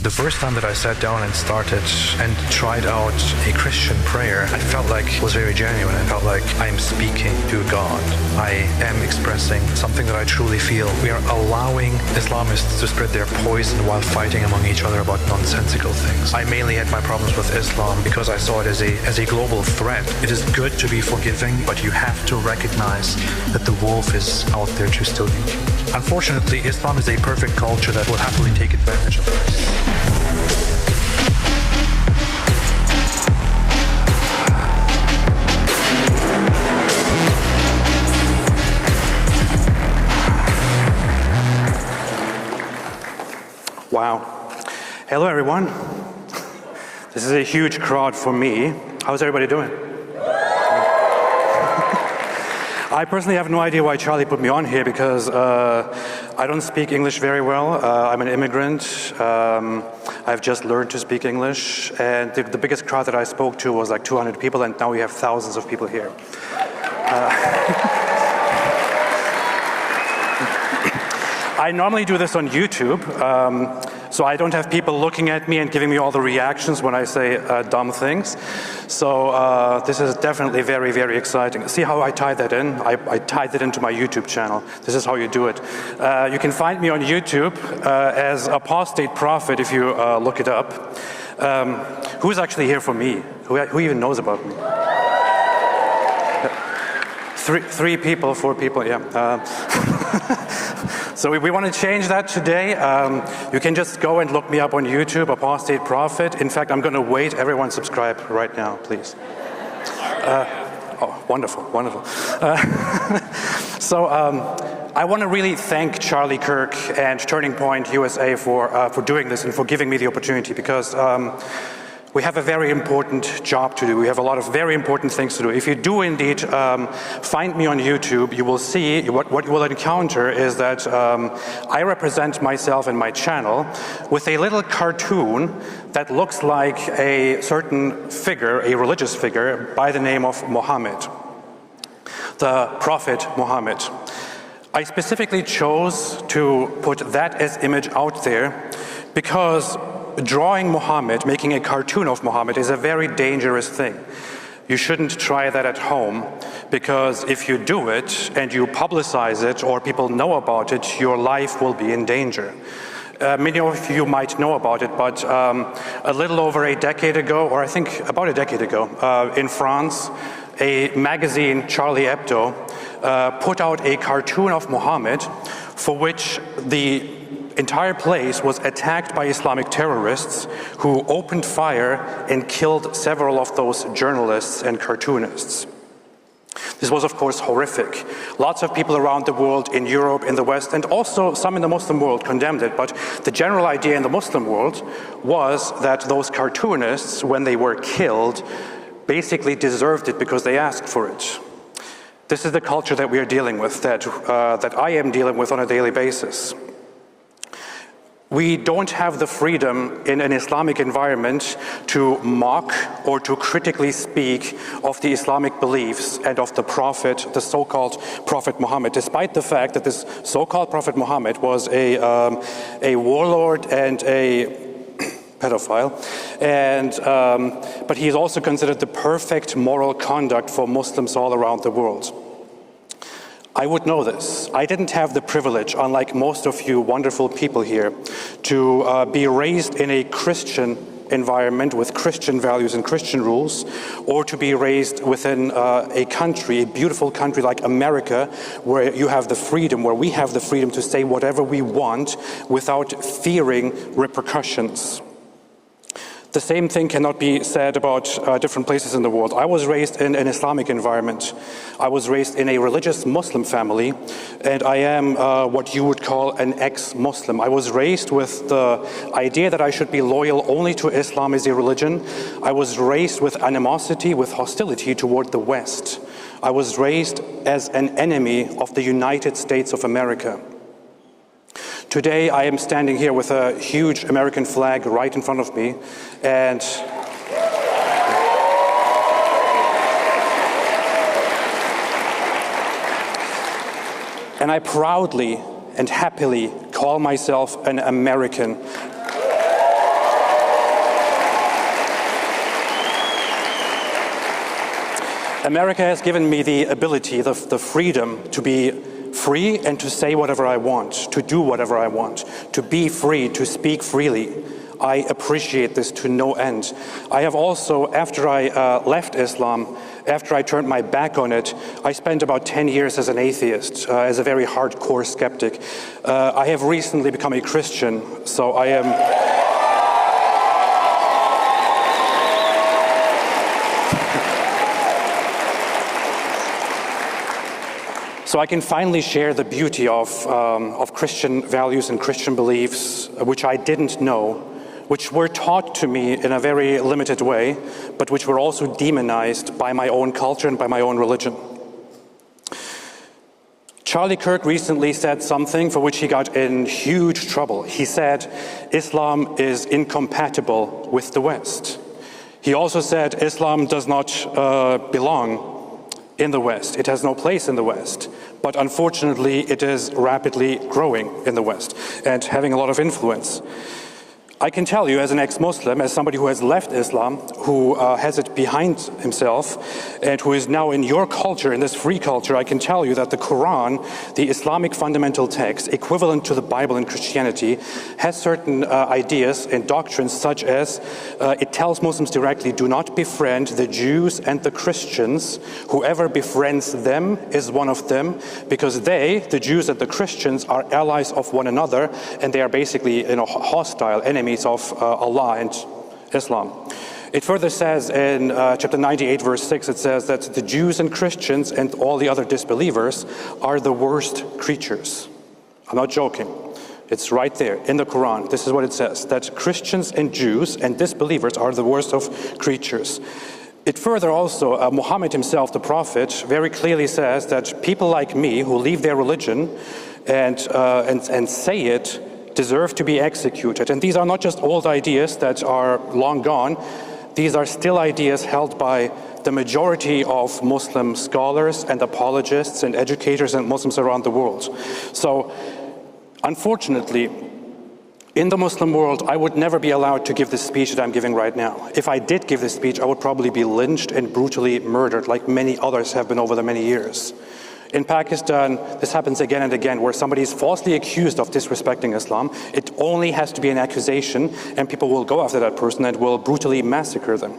The first time that I sat down and started and tried out a Christian prayer, I felt like it was very genuine. I felt like I am speaking to God. I am expressing something that I truly feel. We are allowing Islamists to spread their poison while fighting among each other about nonsensical things. I mainly had my problems with Islam because I saw it as a global threat. It is good to be forgiving, but you have to recognize that the wolf is out there to still eat you. Unfortunately, Islam is a perfect culture that will happily take advantage of this. Wow. Hello, everyone. This is a huge crowd for me. How's everybody doing? I personally have no idea why Charlie put me on here because I don't speak English very well. I'm an immigrant. I've just learned to speak English. And the biggest crowd that I spoke to was like 200 people, and now we have thousands of people here. I normally do this on YouTube, so I don't have people looking at me and giving me all the reactions when I say dumb things. So this is definitely very, very exciting. See how I tied that in? I tied it into my YouTube channel. This is how you do it. You can find me on YouTube as Apostate Prophet if you look it up. Who's actually here for me? Who even knows about me? Three people, 4 people, yeah. So we want to change that today. You can just go and look me up on YouTube, Apostate Prophet. In fact, I'm going to wait. Everyone subscribe right now, please. Oh, wonderful, wonderful. So I want to really thank Charlie Kirk and Turning Point USA for doing this and for giving me the opportunity, because we have a very important job to do. We have a lot of very important things to do. If you do indeed find me on YouTube, you will see what you will encounter is that I represent myself and my channel with a little cartoon that looks like a certain figure, a religious figure, by the name of Muhammad, the Prophet Muhammad. I specifically chose to put that as image out there because drawing Muhammad, making a cartoon of Muhammad, is a very dangerous thing. You shouldn't try that at home, because if you do it and you publicize it or people know about it, your life will be in danger. Many of you might know about it, but a little over a decade ago, or I think about a decade ago, in France, a magazine, Charlie Hebdo, put out a cartoon of Muhammad for which the entire place was attacked by Islamic terrorists who opened fire and killed several of those journalists and cartoonists. This was, of course, horrific. Lots of people around the world, in Europe, in the West, and also some in the Muslim world condemned it. But the general idea in the Muslim world was that those cartoonists, when they were killed, basically deserved it because they asked for it. This is the culture that we are dealing with, that I am dealing with on a daily basis. We don't have the freedom in an Islamic environment to mock or to critically speak of the Islamic beliefs and of the Prophet, the so-called Prophet Muhammad, despite the fact that this so-called Prophet Muhammad was a warlord and a pedophile, but he is also considered the perfect moral conduct for Muslims all around the world. I would know this. I didn't have the privilege, unlike most of you wonderful people here, to be raised in a Christian environment with Christian values and Christian rules, or to be raised within a country, a beautiful country like America, where you have the freedom, where we have the freedom to say whatever we want without fearing repercussions. The same thing cannot be said about different places in the world. I was raised in an Islamic environment. I was raised in a religious Muslim family, and I am what you would call an ex-Muslim. I was raised with the idea that I should be loyal only to Islam as a religion. I was raised with animosity, with hostility toward the West. I was raised as an enemy of the United States of America. Today, I am standing here with a huge American flag right in front of me, and I proudly and happily call myself an American. America has given me the ability, the freedom to be free and to say whatever I want, to do whatever I want, to be free, to speak freely. I appreciate this to no end. I have also, after I left Islam, after I turned my back on it, I spent about 10 years as an atheist, as a very hardcore skeptic. I have recently become a Christian, so I am... So I can finally share the beauty of Christian values and Christian beliefs, which I didn't know, which were taught to me in a very limited way, but which were also demonized by my own culture and by my own religion. Charlie Kirk recently said something for which he got in huge trouble. He said, Islam is incompatible with the West. He also said Islam does not belong in the West. It has no place in the West. But unfortunately, it is rapidly growing in the West and having a lot of influence. I can tell you, as an ex-Muslim, as somebody who has left Islam, who has it behind himself, and who is now in your culture, in this free culture, I can tell you that the Quran, the Islamic fundamental text, equivalent to the Bible in Christianity, has certain ideas and doctrines, such as it tells Muslims directly, do not befriend the Jews and the Christians. Whoever befriends them is one of them, because they, the Jews and the Christians, are allies of one another, and they are basically, hostile enemies of Allah and Islam. It further says in chapter 98, verse 6, it says that the Jews and Christians and all the other disbelievers are the worst creatures. I'm not joking. It's right there in the Quran. This is what it says, that Christians and Jews and disbelievers are the worst of creatures. It further also, Muhammad himself, the prophet, very clearly says that people like me who leave their religion and say it, deserve to be executed. And these are not just old ideas that are long gone. These are still ideas held by the majority of Muslim scholars and apologists and educators and Muslims around the world. So, unfortunately, in the Muslim world, I would never be allowed to give this speech that I'm giving right now. If I did give this speech, I would probably be lynched and brutally murdered, like many others have been over the many years. In Pakistan, this happens again and again, where somebody is falsely accused of disrespecting Islam. It only has to be an accusation, and people will go after that person and will brutally massacre them.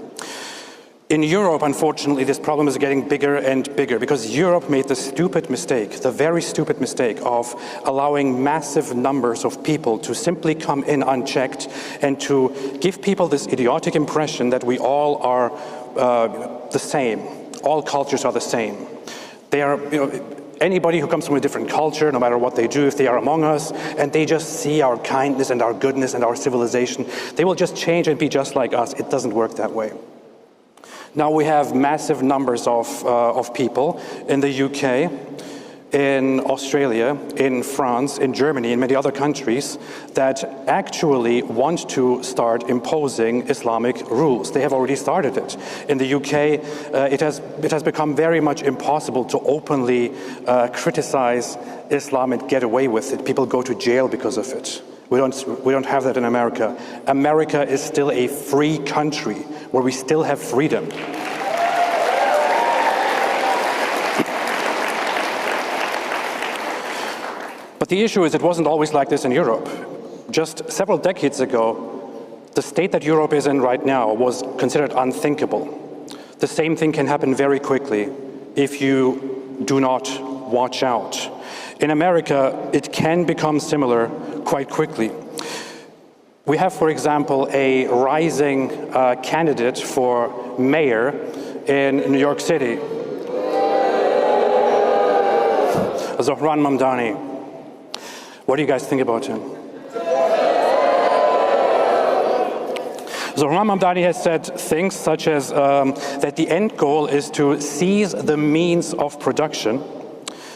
In Europe, unfortunately, this problem is getting bigger and bigger, because Europe made the stupid mistake, the very stupid mistake, of allowing massive numbers of people to simply come in unchecked and to give people this idiotic impression that we all are the same. All cultures are the same. They are, anybody who comes from a different culture, no matter what they do, if they are among us, and they just see our kindness and our goodness and our civilization, they will just change and be just like us. It doesn't work that way. Now we have massive numbers of people in the UK, in Australia, in France, in Germany, and many other countries that actually want to start imposing Islamic rules. They have already started it. In the UK, it has become very much impossible to openly criticize Islam and get away with it. People go to jail because of it. We don't have that in America. America is still a free country where we still have freedom. But the issue is, it wasn't always like this in Europe. Just several decades ago, the state that Europe is in right now was considered unthinkable. The same thing can happen very quickly if you do not watch out. In America, it can become similar quite quickly. We have, for example, a rising candidate for mayor in New York City, Zohran Mamdani. What do you guys think about him? Zohran Mamdani has said things such as that the end goal is to seize the means of production,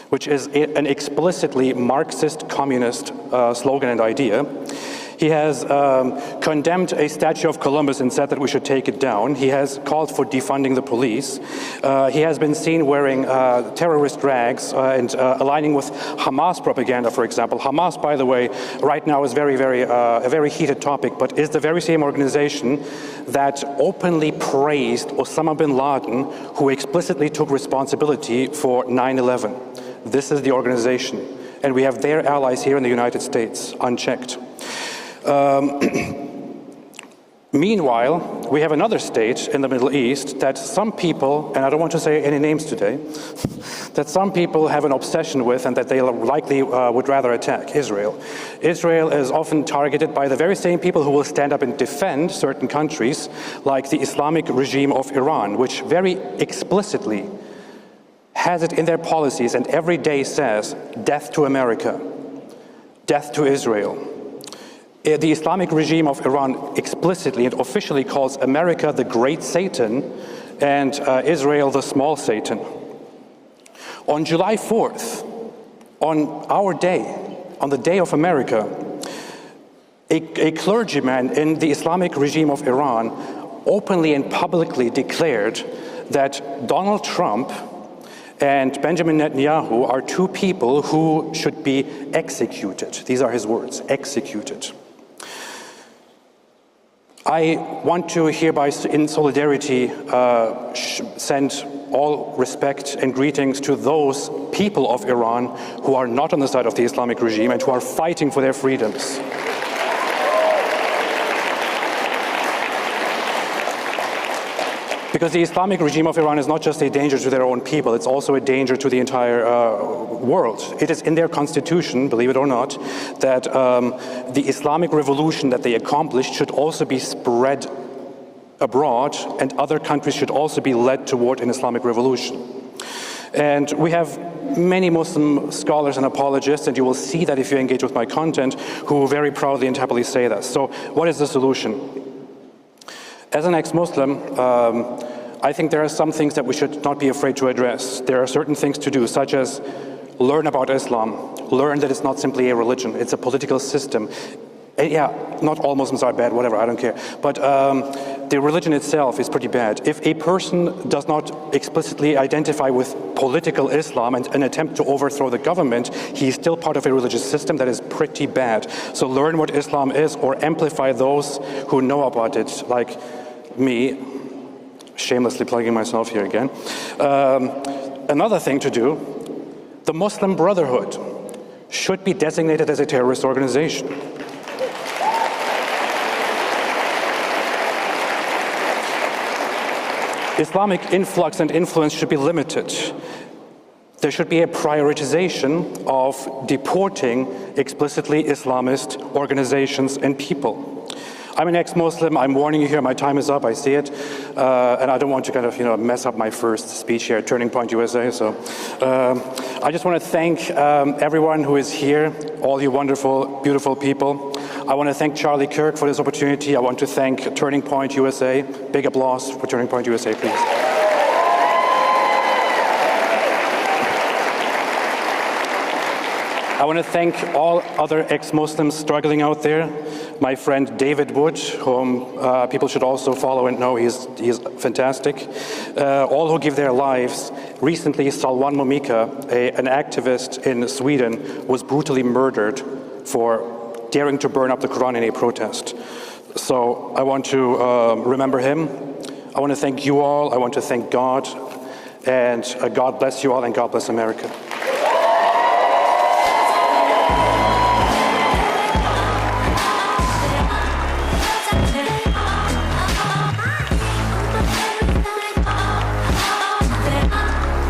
which is an explicitly Marxist communist slogan and idea. He has condemned a statue of Columbus and said that we should take it down. He has called for defunding the police. He has been seen wearing terrorist rags and aligning with Hamas propaganda, for example. Hamas, by the way, right now is a very heated topic, but is the very same organization that openly praised Osama bin Laden, who explicitly took responsibility for 9/11. This is the organization, and we have their allies here in the United States, unchecked. Meanwhile, we have another state in the Middle East that some people, and I don't want to say any names today, that some people have an obsession with and that they likely would rather attack: Israel. Israel is often targeted by the very same people who will stand up and defend certain countries, like the Islamic regime of Iran, which very explicitly has it in their policies and every day says, death to America, death to Israel. The Islamic regime of Iran explicitly and officially calls America the great Satan and Israel the small Satan. On July 4th, on our day, on the day of America, a clergyman in the Islamic regime of Iran openly and publicly declared that Donald Trump and Benjamin Netanyahu are two people who should be executed. These are his words, executed. I want to hereby, in solidarity, send all respect and greetings to those people of Iran who are not on the side of the Islamic regime and who are fighting for their freedoms. Because the Islamic regime of Iran is not just a danger to their own people, it's also a danger to the entire world. It is in their constitution, believe it or not, that the Islamic revolution that they accomplished should also be spread abroad, and other countries should also be led toward an Islamic revolution. And we have many Muslim scholars and apologists, and you will see that if you engage with my content, who very proudly and happily say that. So what is the solution? As an ex-Muslim, I think there are some things that we should not be afraid to address. There are certain things to do, such as learn about Islam, learn that it's not simply a religion, it's a political system. And yeah, not all Muslims are bad, whatever, I don't care. But the religion itself is pretty bad. If a person does not explicitly identify with political Islam and an attempt to overthrow the government, he is still part of a religious system that is pretty bad. So learn what Islam is, or amplify those who know about it, like me, shamelessly plugging myself here again. Another thing to do, the Muslim Brotherhood should be designated as a terrorist organization. Islamic influx and influence should be limited. There should be a prioritization of deporting explicitly Islamist organizations and people. I'm an ex-Muslim, I'm warning you here, my time is up, I see it. And I don't want to kind of, mess up my first speech here at Turning Point USA. So I just want to thank everyone who is here, all you wonderful, beautiful people. I want to thank Charlie Kirk for this opportunity. I want to thank Turning Point USA. Big applause for Turning Point USA, please. I want to thank all other ex-Muslims struggling out there. My friend David Wood, whom people should also follow and know, he's fantastic. All who give their lives. Recently, Salwan Momika, an activist in Sweden, was brutally murdered for daring to burn up the Quran in a protest. So I want to remember him. I want to thank you all. I want to thank God. And God bless you all, and God bless America.